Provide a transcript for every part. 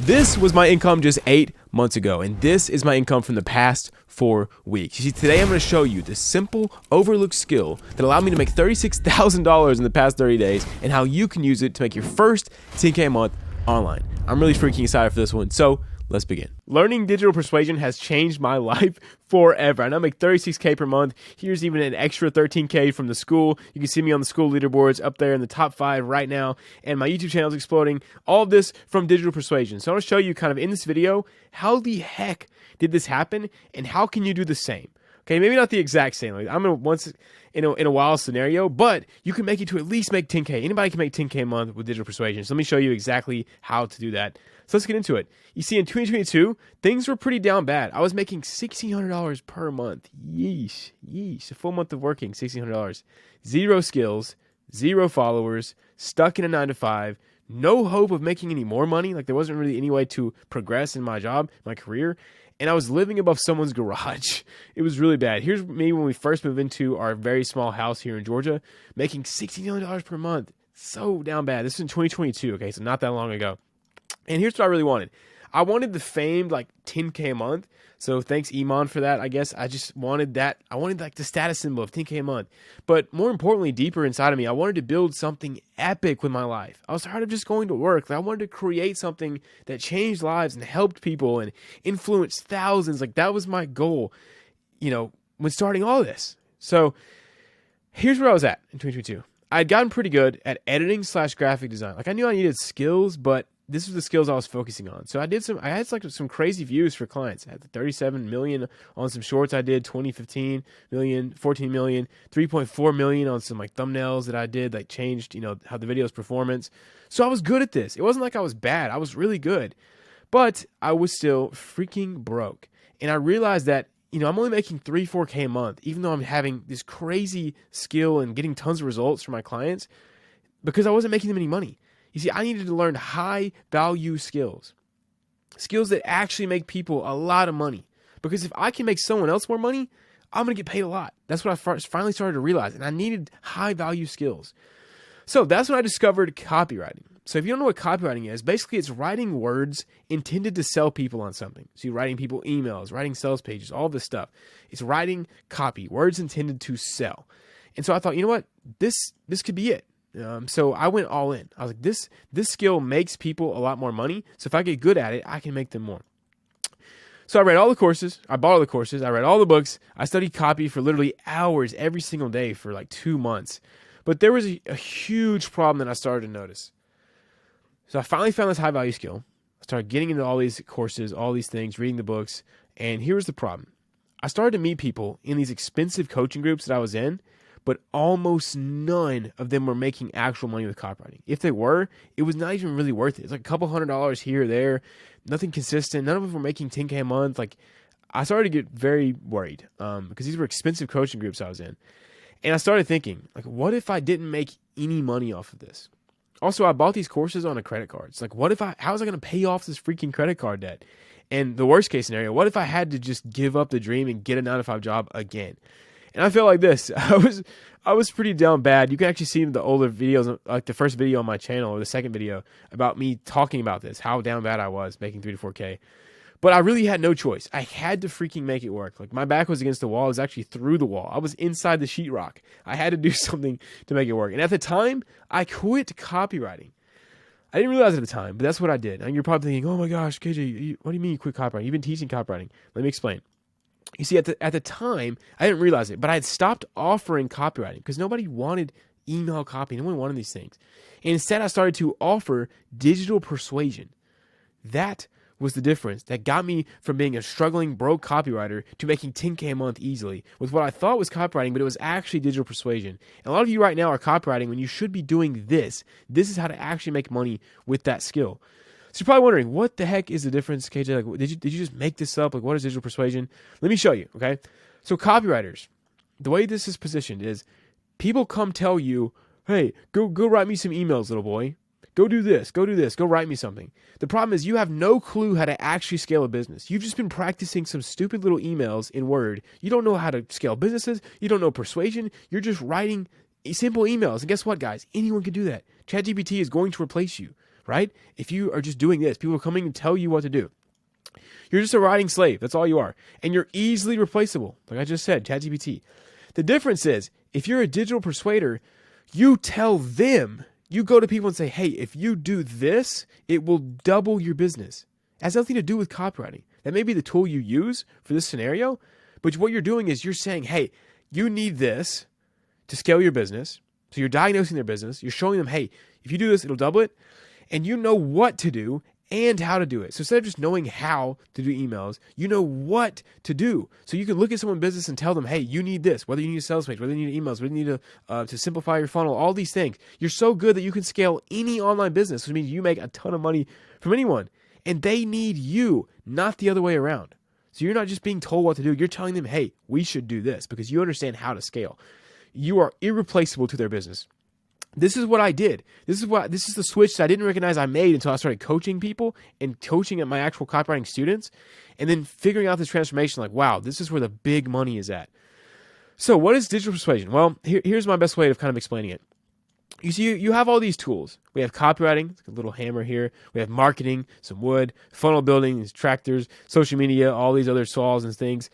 This was my income just 8 months ago, and this is my income from the past 4 weeks. You see, today I'm going to show you the simple, overlooked skill that allowed me to make $36,000 in the past 30 days and how you can use it to make your first 10K a month online. I'm really freaking excited for this one, so let's begin. Learning digital persuasion has changed my life forever. I now make $36K per month. Here's even an extra $13K from the school. You can see me on the school leaderboards up there in the top 5 right now, and my YouTube channel is exploding. All of this from digital persuasion. So I want to show you kind of in this video, how the heck did this happen and how can you do the same? Okay, maybe not the exact same. Like I'm in a once in a while scenario, but you can make it to at least make 10K. Anybody can make 10K a month with digital persuasion. So let me show you exactly how to do that. So let's get into it. You see, in 2022, things were pretty down bad. I was making $1,600 per month. Yeesh. A full month of working, $1,600. Zero skills, zero followers, stuck in a 9-to-5, no hope of making any more money. Like there wasn't really any way to progress in my job, my career. And I was living above someone's garage. It was really bad. Here's me when we first moved into our very small house here in Georgia, making $60 million per month. So down bad. This is in 2022, okay, so not that long ago. And here's what I really wanted. I wanted the famed like 10K a month. So thanks Iman for that. I guess I just wanted that. I wanted like the status symbol of 10K a month. But more importantly, deeper inside of me, I wanted to build something epic with my life. I was tired of just going to work. I wanted to create something that changed lives and helped people and influenced thousands. Like that was my goal, you know, when starting all this. So here's where I was at in 2022. I had gotten pretty good at editing / graphic design. Like I knew I needed skills, but this was the skills I was focusing on. So I had like some crazy views for clients. I had 37 million on some shorts I did, 15 million, 14 million, 3.4 million on some like thumbnails that I did, like changed, you know, how the video's performance. So I was good at this. It wasn't like I was bad. I was really good, but I was still freaking broke. And I realized that, you know, I'm only making 3-4K a month, even though I'm having this crazy skill and getting tons of results from my clients because I wasn't making them any money. You see, I needed to learn high value skills that actually make people a lot of money. Because if I can make someone else more money, I'm going to get paid a lot. That's what I finally started to realize. And I needed high value skills. So that's when I discovered copywriting. So if you don't know what copywriting is, basically it's writing words intended to sell people on something. So you're writing people emails, writing sales pages, all this stuff. It's writing copy, words intended to sell. And so I thought, you know what, this could be it. So I went all in. I was like, this skill makes people a lot more money. So if I get good at it, I can make them more. So I read all the courses. I bought all the courses. I read all the books. I studied copy for literally hours every single day for like 2 months. But there was a huge problem that I started to notice. So I finally found this high value skill. I started getting into all these courses, all these things, reading the books. And here's the problem. I started to meet people in these expensive coaching groups that I was in, but almost none of them were making actual money with copywriting. If they were, it was not even really worth it. It's like a couple $100 here or there, nothing consistent. None of them were making 10K a month. Like I started to get very worried because these were expensive coaching groups I was in. And I started thinking, like, what if I didn't make any money off of this? Also, I bought these courses on a credit card. It's like, how was I going to pay off this freaking credit card debt? And the worst case scenario, what if I had to just give up the dream and get a 9-to-5 job again? And I felt like this. I was pretty down bad. You can actually see the older videos, like the first video on my channel or the second video about me talking about this, how down bad I was making 3 to 4K. But I really had no choice. I had to freaking make it work. Like my back was against the wall. I was actually through the wall. I was inside the sheetrock. I had to do something to make it work. And at the time, I quit copywriting. I didn't realize it at the time, but that's what I did. And you're probably thinking, oh my gosh, KJ, what do you mean you quit copywriting? You've been teaching copywriting. Let me explain. You see, at the time, I didn't realize it, but I had stopped offering copywriting because nobody wanted email copy. No one wanted these things. And instead, I started to offer digital persuasion. That was the difference that got me from being a struggling, broke copywriter to making 10K a month easily with what I thought was copywriting, but it was actually digital persuasion. And a lot of you right now are copywriting when you should be doing this. This is how to actually make money with that skill. So you're probably wondering, what the heck is the difference, KJ? Like, did you just make this up? Like, what is digital persuasion? Let me show you, okay? So copywriters, the way this is positioned is people come tell you, hey, go write me some emails, little boy. Go do this, go write me something. The problem is you have no clue how to actually scale a business. You've just been practicing some stupid little emails in Word. You don't know how to scale businesses. You don't know persuasion. You're just writing simple emails. And guess what, guys? Anyone can do that. ChatGPT is going to replace you. right? If you are just doing this, people are coming and tell you what to do. You're just a riding slave. That's all you are. And you're easily replaceable. Like I just said, ChatGPT. The difference is, if you're a digital persuader, you tell them, you go to people and say, hey, if you do this, it will double your business. It has nothing to do with copywriting. That may be the tool you use for this scenario, but what you're doing is you're saying, hey, you need this to scale your business. So you're diagnosing their business. You're showing them, hey, if you do this, it'll double it. And you know what to do and how to do it. So instead of just knowing how to do emails, you know what to do. So you can look at someone's business and tell them, hey, you need this, whether you need a sales page, whether you need emails, whether you need to simplify your funnel, all these things. You're so good that you can scale any online business, which means you make a ton of money from anyone. And they need you, not the other way around. So you're not just being told what to do. You're telling them, hey, we should do this because you understand how to scale. You are irreplaceable to their business. This is what I did. This is the switch that I didn't recognize I made until I started coaching people and coaching at my actual copywriting students, and then figuring out this transformation like, wow, this is where the big money is at. So what is digital persuasion? Well, here's my best way of kind of explaining it. You see, you have all these tools. We have copywriting, it's a little hammer here. We have marketing, some wood, funnel building, these tractors, social media, all these other saws and things.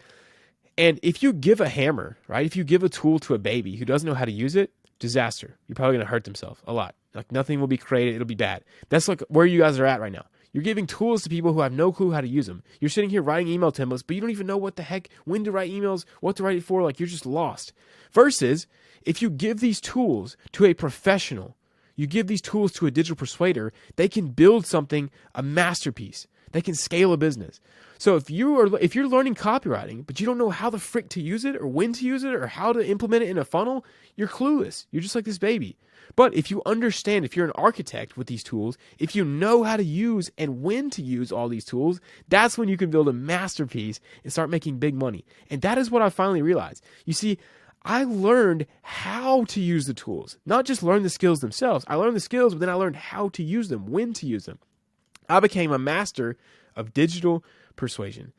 And if you give a hammer, right, if you give a tool to a baby who doesn't know how to use it, disaster. You're probably going to hurt themselves a lot. Like nothing will be created. It'll be bad. That's like where you guys are at right now. You're giving tools to people who have no clue how to use them. You're sitting here writing email templates, but you don't even know what the heck, when to write emails, what to write it for. Like you're just lost. Versus if you give these tools to a professional, you give these tools to a digital persuader, they can build something, a masterpiece. They can scale a business. So if you're learning copywriting, but you don't know how the frick to use it or when to use it or how to implement it in a funnel, you're clueless. You're just like this baby. But if you understand, if you're an architect with these tools, if you know how to use and when to use all these tools, that's when you can build a masterpiece and start making big money. And that is what I finally realized. You see, I learned how to use the tools, not just learn the skills themselves. I learned the skills, but then I learned how to use them, when to use them. I became a master of digital persuasion.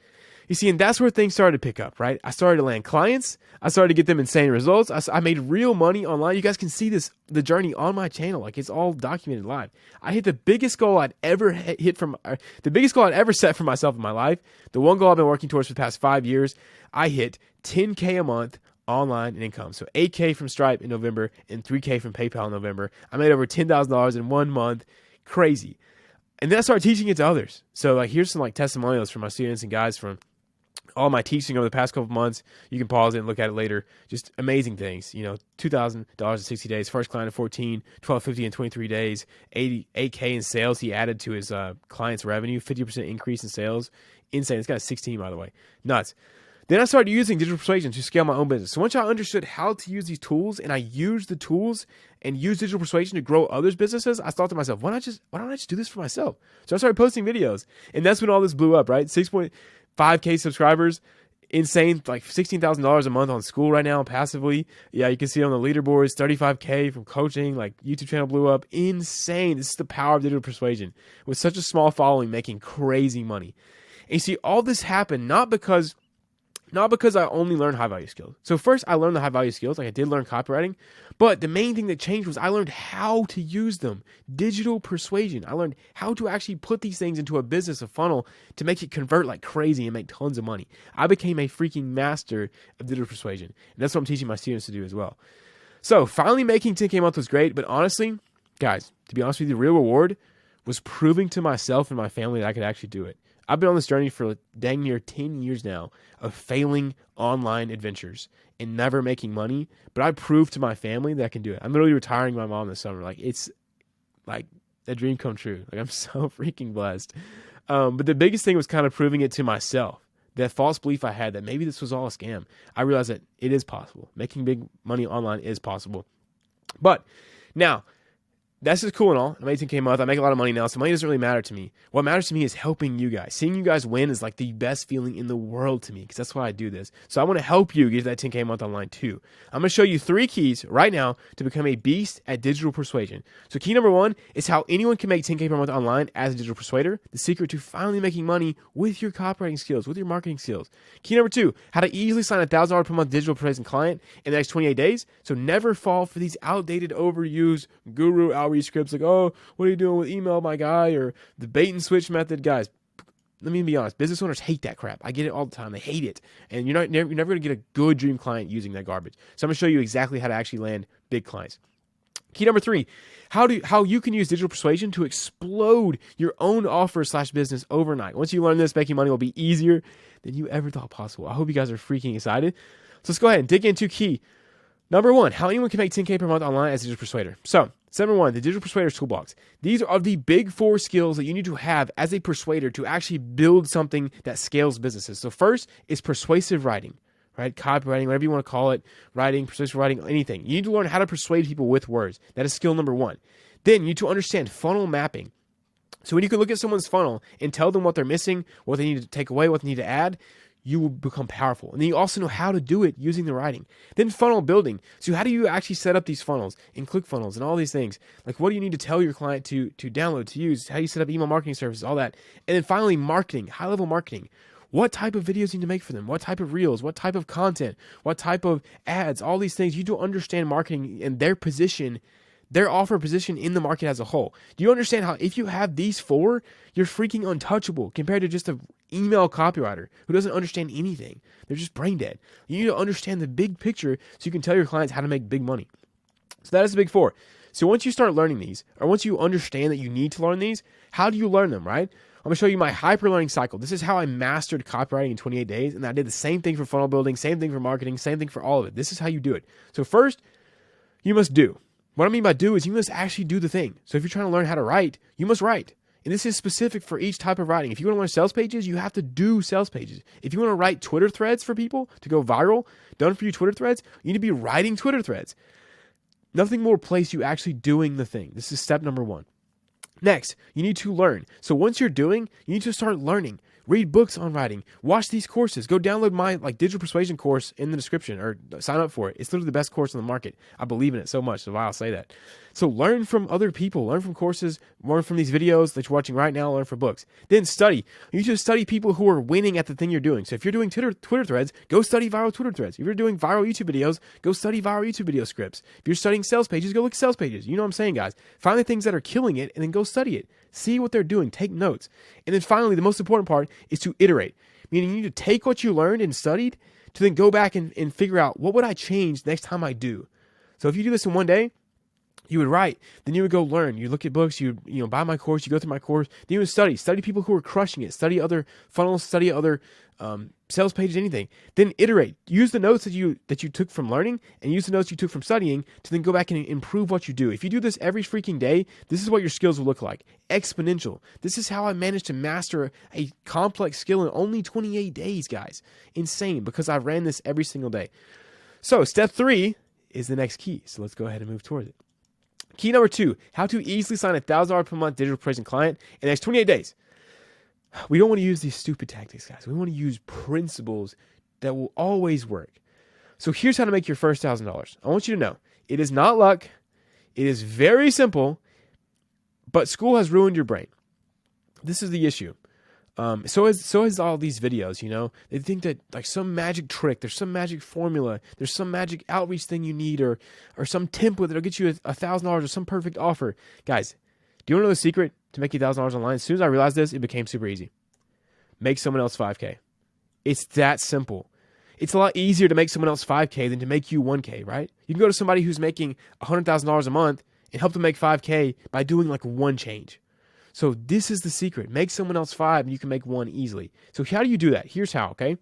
You see, and that's where things started to pick up, right? I started to land clients. I started to get them insane results. I made real money online. You guys can see the journey on my channel. Like it's all documented live. I hit the biggest goal I'd ever set for myself in my life. The one goal I've been working towards for the past 5 years. I hit 10K a month online in income. So 8K from Stripe in November and 3K from PayPal in November. I made over $10,000 in 1 month. Crazy. And then I started teaching it to others. So like here's some like testimonials from my students and guys from all my teaching over the past couple of months. You can pause it and look at it later. Just amazing things. You know, $2,000 in 60 days. First client in 14, $1,250 in 23 days, 8K in sales he added to his client's revenue, 50% increase in sales. Insane. This guy's 16, by the way. Nuts. Then I started using digital persuasion to scale my own business. So once I understood how to use these tools and I used the tools and used digital persuasion to grow others' businesses, I thought to myself, why don't I just do this for myself? So I started posting videos. And that's when all this blew up, right? 6.5K subscribers, insane, like $16,000 a month on school right now, passively. Yeah, you can see on the leaderboards, 35K from coaching, like YouTube channel blew up. Insane. This is the power of digital persuasion. With such a small following, making crazy money. And you see, all this happened not because I only learned high-value skills. So first, I learned the high-value skills. Like I did learn copywriting. But the main thing that changed was I learned how to use them. Digital persuasion. I learned how to actually put these things into a business, a funnel, to make it convert like crazy and make tons of money. I became a freaking master of digital persuasion. And that's what I'm teaching my students to do as well. So finally making 10K a month was great. But honestly, guys, to be honest with you, the real reward was proving to myself and my family that I could actually do it. I've been on this journey for dang near 10 years now of failing online adventures and never making money, but I proved to my family that I can do it. I'm literally retiring my mom this summer. Like it's like a dream come true. Like I'm so freaking blessed. But the biggest thing was kind of proving it to myself. That false belief I had that maybe this was all a scam. I realized that it is possible. Making big money online is possible. But now, that's just cool and all. I made 10K a month. I make a lot of money now, so money doesn't really matter to me. What matters to me is helping you guys. Seeing you guys win is like the best feeling in the world to me because that's why I do this. So I want to help you get that 10K a month online too. I'm going to show you 3 keys right now to become a beast at digital persuasion. So key number 1 is how anyone can make 10K per month online as a digital persuader. The secret to finally making money with your copywriting skills, with your marketing skills. Key number 2, how to easily sign a $1,000 per month digital persuasion client in the next 28 days. So never fall for these outdated, overused guru algorithms outreach scripts like, oh, what are you doing with email, my guy, or the bait and switch method, guys. Let me be honest. Business owners hate that crap. I get it all the time. They hate it, and you're never going to get a good dream client using that garbage. So I'm going to show you exactly how to actually land big clients. Key number 3, how you can use digital persuasion to explode your own offer / business overnight. Once you learn this, making money will be easier than you ever thought possible. I hope you guys are freaking excited. So let's go ahead and dig into key number 1, how anyone can make $10K per month online as a digital persuader. So, number 1, the digital persuader's toolbox. These are the big 4 skills that you need to have as a persuader to actually build something that scales businesses. So first is persuasive writing. Right? Copywriting, whatever you want to call it, writing, persuasive writing, anything. You need to learn how to persuade people with words. That is skill number 1. Then you need to understand funnel mapping. So when you can look at someone's funnel and tell them what they're missing, what they need to take away, what they need to add, you will become powerful. And then you also know how to do it using the writing. Then funnel building. So how do you actually set up these funnels and ClickFunnels and all these things? Like what do you need to tell your client to download, to use, how you set up email marketing services, all that. And then finally, marketing, high-level marketing. What type of videos you need to make for them? What type of reels? What type of content? What type of ads? All these things. You need to understand marketing and their position, their offer position in the market as a whole. Do you understand how if you have these 4, you're freaking untouchable compared to just an email copywriter who doesn't understand anything? They're just brain dead. You need to understand the big picture so you can tell your clients how to make big money. So that is the big 4. So once you start learning these, or once you understand that you need to learn these, how do you learn them, right? I'm going to show you my hyper learning cycle. This is how I mastered copywriting in 28 days. And I did the same thing for funnel building, same thing for marketing, same thing for all of it. This is how you do it. So first, you must do. What I mean by do is you must actually do the thing. So if you're trying to learn how to write, you must write. And this is specific for each type of writing. If you want to learn sales pages, you have to do sales pages. If you want to write Twitter threads for people to go viral, done for you Twitter threads, you need to be writing Twitter threads. Nothing more place you actually doing the thing. This is step number 1. Next, you need to learn. So once you're doing, you need to start learning. Read books on writing. Watch these courses. Go download my digital persuasion course in the description or sign up for it. It's literally the best course on the market. I believe in it so much, so why I'll say that. So learn from other people. Learn from courses. Learn from these videos that you're watching right now. Learn from books. Then study. You need to study people who are winning at the thing you're doing. So if you're doing Twitter threads, go study viral Twitter threads. If you're doing viral YouTube videos, go study viral YouTube video scripts. If you're studying sales pages, go look at sales pages. You know what I'm saying, guys? Find the things that are killing it and then go study it. See what they're doing. Take notes. And then finally, the most important part is to iterate. Meaning you need to take what you learned and studied to then go back and figure out what would I change next time I do. So if you do this in one day, you would write, then you would go learn. You look at books, you buy my course, you go through my course, then you would study people who are crushing it, study other funnels, study other sales pages, anything. Then iterate. Use the notes that you took from learning and use the notes you took from studying to then go back and improve what you do. If you do this every freaking day, this is what your skills will look like. Exponential. This is how I managed to master a complex skill in only 28 days, guys. Insane, because I ran this every single day. So step 3 is the next key. So let's go ahead and move towards it. Key number 2, how to easily sign a $1,000 per month digital persuasion client in the next 28 days. We don't want to use these stupid tactics, guys. We want to use principles that will always work. So here's how to make your first $1,000. I want you to know, it is not luck. It is very simple, but school has ruined your brain. This is the issue. So is all these videos, they think that like some magic trick, there's some magic formula, there's some magic outreach thing you need or some template that'll get you $1,000 or some perfect offer. Guys, do you want to know the secret to making $1,000 online? As soon as I realized this, it became super easy. Make someone else $5K. It's that simple. It's a lot easier to make someone else $5K than to make you $1K, right? You can go to somebody who's making $100,000 a month and help them make $5K by doing like one change. So this is the secret. Make someone else 5 and you can make 1 easily. So how do you do that? Here's how, okay?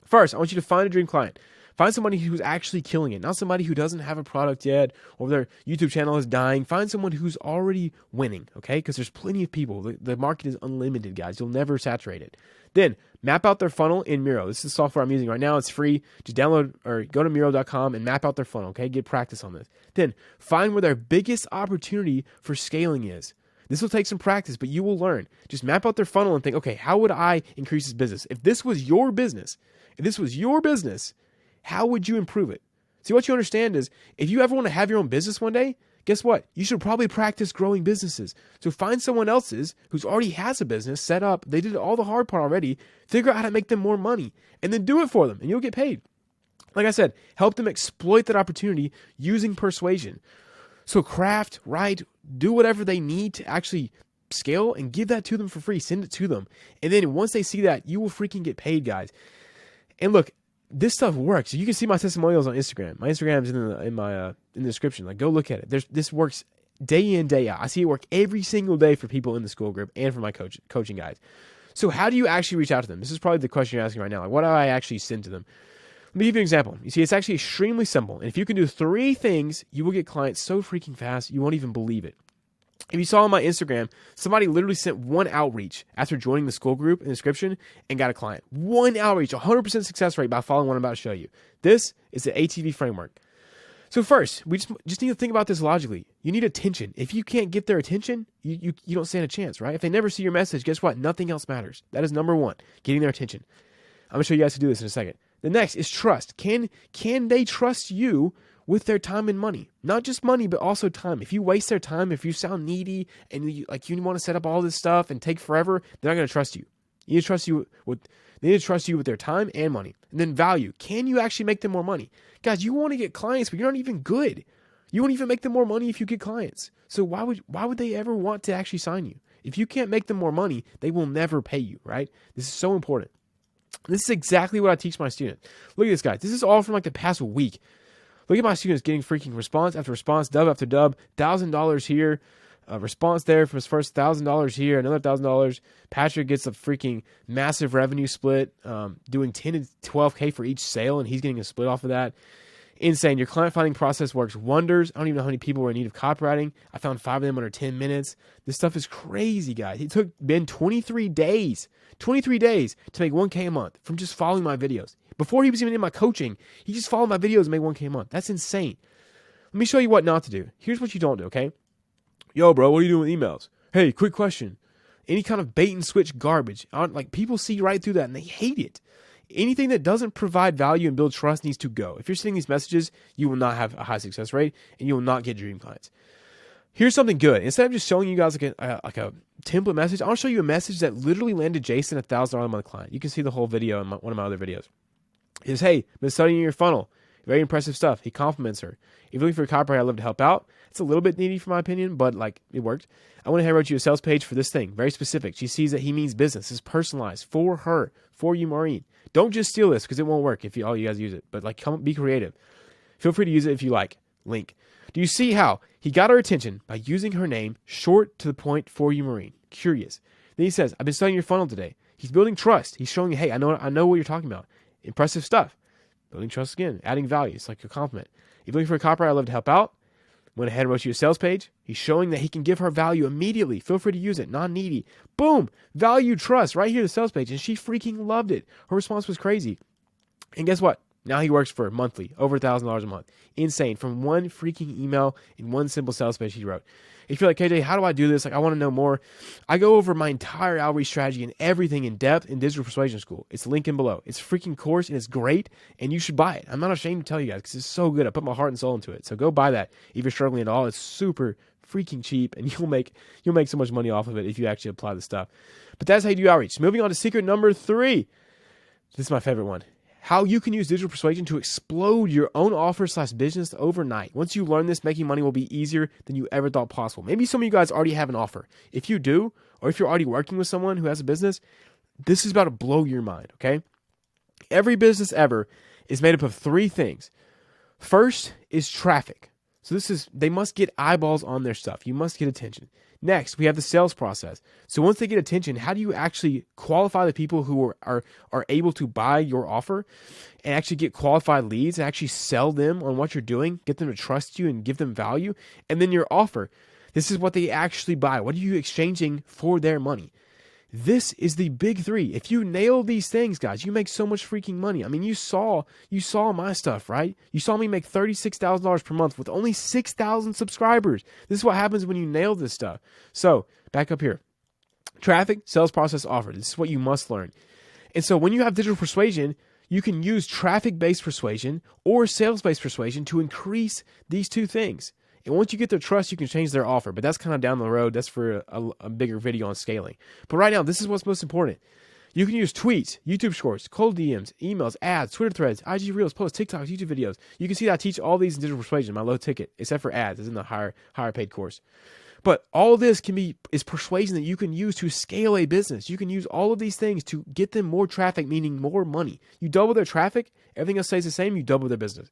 First, I want you to find a dream client. Find somebody who's actually killing it, not somebody who doesn't have a product yet or their YouTube channel is dying. Find someone who's already winning, okay? Because there's plenty of people. The market is unlimited, guys. You'll never saturate it. Then map out their funnel in Miro. This is the software I'm using right now. It's free. Just download or go to Miro.com and map out their funnel, okay? Get practice on this. Then find where their biggest opportunity for scaling is. This will take some practice, but you will learn. Just map out their funnel and think, okay, how would I increase this business? If this was your business, how would you improve it? See, what you understand is if you ever want to have your own business one day, guess what? You should probably practice growing businesses. So find someone else's who's already has a business set up. They did all the hard part already. Figure out how to make them more money and then do it for them and you'll get paid. Like I said, help them exploit that opportunity using persuasion. So craft, write, do whatever they need to actually scale and give that to them for free. Send it to them. And then once they see that, you will freaking get paid, guys. And look, this stuff works. You can see my testimonials on Instagram. My Instagram is in the description. Like, go look at it. This works day in, day out. I see it work every single day for people in the school group and for my coaching guys. So how do you actually reach out to them? This is probably the question you're asking right now. Like, what do I actually send to them? Let me give you an example. You see, it's actually extremely simple. And if you can do 3 things, you will get clients so freaking fast, you won't even believe it. If you saw on my Instagram, somebody literally sent 1 outreach after joining the school group in the description and got a client. 1 outreach, 100% success rate by following what I'm about to show you. This is the ATV framework. So first, we just need to think about this logically. You need attention. If you can't get their attention, you don't stand a chance, right? If they never see your message, guess what? Nothing else matters. That is number 1, getting their attention. I'm going to show you guys how to do this in a second. The next is trust. Can they trust you with their time and money? Not just money, but also time. If you waste their time, if you sound needy and you want to set up all this stuff and take forever, they're not going to trust you. They need to trust you with their time and money. And then value. Can you actually make them more money? Guys, you want to get clients, but you're not even good. You won't even make them more money if you get clients. So why would they ever want to actually sign you? If you can't make them more money, they will never pay you, right? This is so important. This is exactly what I teach my students. Look at this, guys. This is all from like the past week. Look at my students getting freaking response after response, dub after dub, $1,000 here, response there for his first $1,000 here, another $1,000. Patrick gets a freaking massive revenue split, doing 10 to 12K for each sale, and he's getting a split off of that. Insane. Your client finding process works wonders. I don't even know how many people were in need of copywriting. I found 5 of them under 10 minutes. This stuff is crazy, guys. It took Ben 23 days to make 1K a month from just following my videos. Before he was even in my coaching, he just followed my videos and made 1K a month. That's insane. Let me show you what not to do. Here's what you don't do, okay? Yo, bro, what are you doing with emails? Hey, quick question. Any kind of bait and switch garbage. Like, people see right through that and they hate it. Anything that doesn't provide value and build trust needs to go. If you're sending these messages, you will not have a high success rate and you will not get dream clients. Here's something good. Instead of just showing you guys like a template message, I'll show you a message that literally landed Jason $1,000 a month client. You can see the whole video in one of my other videos. He says, hey, been studying your funnel. Very impressive stuff. He compliments her. If you're looking for a copywriter, I'd love to help out. It's a little bit needy for my opinion, but like, it worked. I went ahead and wrote you a sales page for this thing. Very specific. She sees that he means business. It's personalized for her, for you, Maureen. Don't just steal this because it won't work if all you guys use it. But like, come be creative. Feel free to use it if you like. Link. Do you see how he got her attention by using her name short to the point for you, Maureen? Curious. Then he says, I've been studying your funnel today. He's building trust. He's showing you, hey, I know what you're talking about. Impressive stuff. Building trust again, adding value. It's like a compliment. If you're looking for a copywriter, I'd love to help out. Went ahead and wrote you a sales page. He's showing that he can give her value immediately. Feel free to use it. Non-needy. Boom. Value, trust. Right here, the sales page. And she freaking loved it. Her response was crazy. And guess what? Now he works for monthly, over $1,000 a month. Insane. From one freaking email and one simple sales page he wrote. If you're like, KJ, how do I do this? Like, I want to know more. I go over my entire outreach strategy and everything in depth in Digital Persuasion School. It's linked in below. It's a freaking course and it's great and you should buy it. I'm not ashamed to tell you guys because it's so good. I put my heart and soul into it. So go buy that if you're struggling at all. It's super freaking cheap and you'll make so much money off of it if you actually apply the stuff. But that's how you do outreach. Moving on to secret number 3. This is my favorite one. How you can use digital persuasion to explode your own offer/business overnight. Once you learn this, making money will be easier than you ever thought possible. Maybe some of you guys already have an offer. If you do, or if you're already working with someone who has a business, this is about to blow your mind, okay? Every business ever is made up of 3 things. First is traffic. So they must get eyeballs on their stuff. You must get attention. Next, we have the sales process. So once they get attention, how do you actually qualify the people who are able to buy your offer and actually get qualified leads and actually sell them on what you're doing, get them to trust you and give them value? And then your offer. This is what they actually buy. What are you exchanging for their money? This is the big 3. If you nail these things, guys, you make so much freaking money. I mean, you saw my stuff, right? You saw me make $36,000 per month with only 6,000 subscribers. This is what happens when you nail this stuff. So back up here. Traffic, sales process, offer. This is what you must learn. And so when you have digital persuasion, you can use traffic-based persuasion or sales-based persuasion to increase these 2 things. And once you get their trust, you can change their offer. But that's kind of down the road. That's for a bigger video on scaling. But right now, this is what's most important. You can use tweets, YouTube shorts, cold DMs, emails, ads, Twitter threads, IG reels, posts, TikToks, YouTube videos. You can see that I teach all these in digital persuasion, my low ticket, except for ads. It's in the higher paid course. But all this is persuasion that you can use to scale a business. You can use all of these things to get them more traffic, meaning more money. You double their traffic, everything else stays the same, you double their business.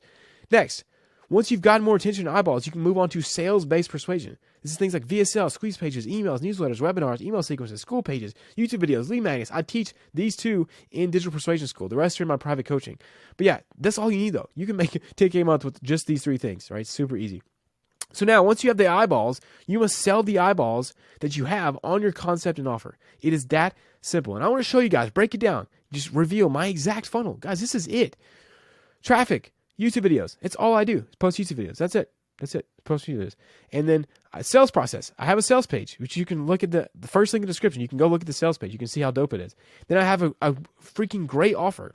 Next, once you've gotten more attention and eyeballs, you can move on to sales-based persuasion. This is things like VSL, squeeze pages, emails, newsletters, webinars, email sequences, school pages, YouTube videos, lead magnets. I teach these two in digital persuasion school. The rest are in my private coaching. But yeah, that's all you need though. You can make 10K a month with just these 3 things, right? Super easy. So now, once you have the eyeballs, you must sell the eyeballs that you have on your concept and offer. It is that simple. And I want to show you guys, break it down, just reveal my exact funnel. Guys, this is it. Traffic, YouTube videos. It's all I do. Post YouTube videos. That's it. Post YouTube videos. And then sales process. I have a sales page, which you can look at the first link in the description. You can go look at the sales page. You can see how dope it is. Then I have a freaking great offer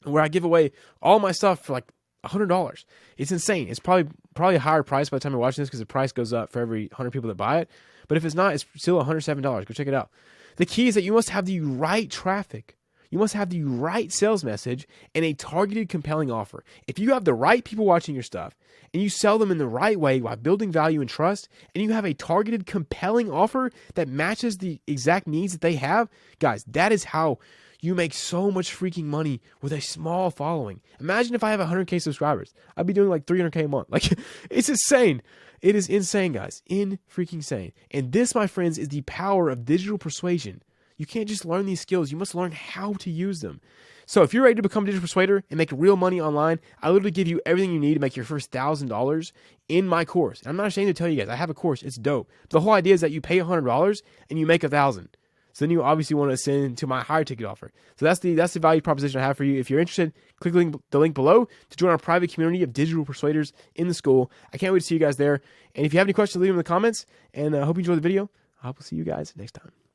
where I give away all my stuff for like $100. It's insane. It's probably a higher price by the time you're watching this because the price goes up for every 100 people that buy it. But if it's not, it's still $107. Go check it out. The key is that you must have the right traffic. You must have the right sales message and a targeted, compelling offer. If you have the right people watching your stuff and you sell them in the right way while building value and trust, and you have a targeted, compelling offer that matches the exact needs that they have, guys, that is how you make so much freaking money with a small following. Imagine if I have 100K subscribers. I'd be doing like 300K a month. Like, it's insane. It is insane, guys. Freaking insane. And this, my friends, is the power of digital persuasion. You can't just learn these skills. You must learn how to use them. So if you're ready to become a digital persuader and make real money online, I literally give you everything you need to make your first $1,000 in my course. And I'm not ashamed to tell you guys, I have a course. It's dope. The whole idea is that you pay $100 and you make $1,000. So then you obviously want to send to my higher ticket offer. So that's the value proposition I have for you. If you're interested, click the link below to join our private community of digital persuaders in the school. I can't wait to see you guys there. And if you have any questions, leave them in the comments. And I hope you enjoyed the video. I hope we'll see you guys next time.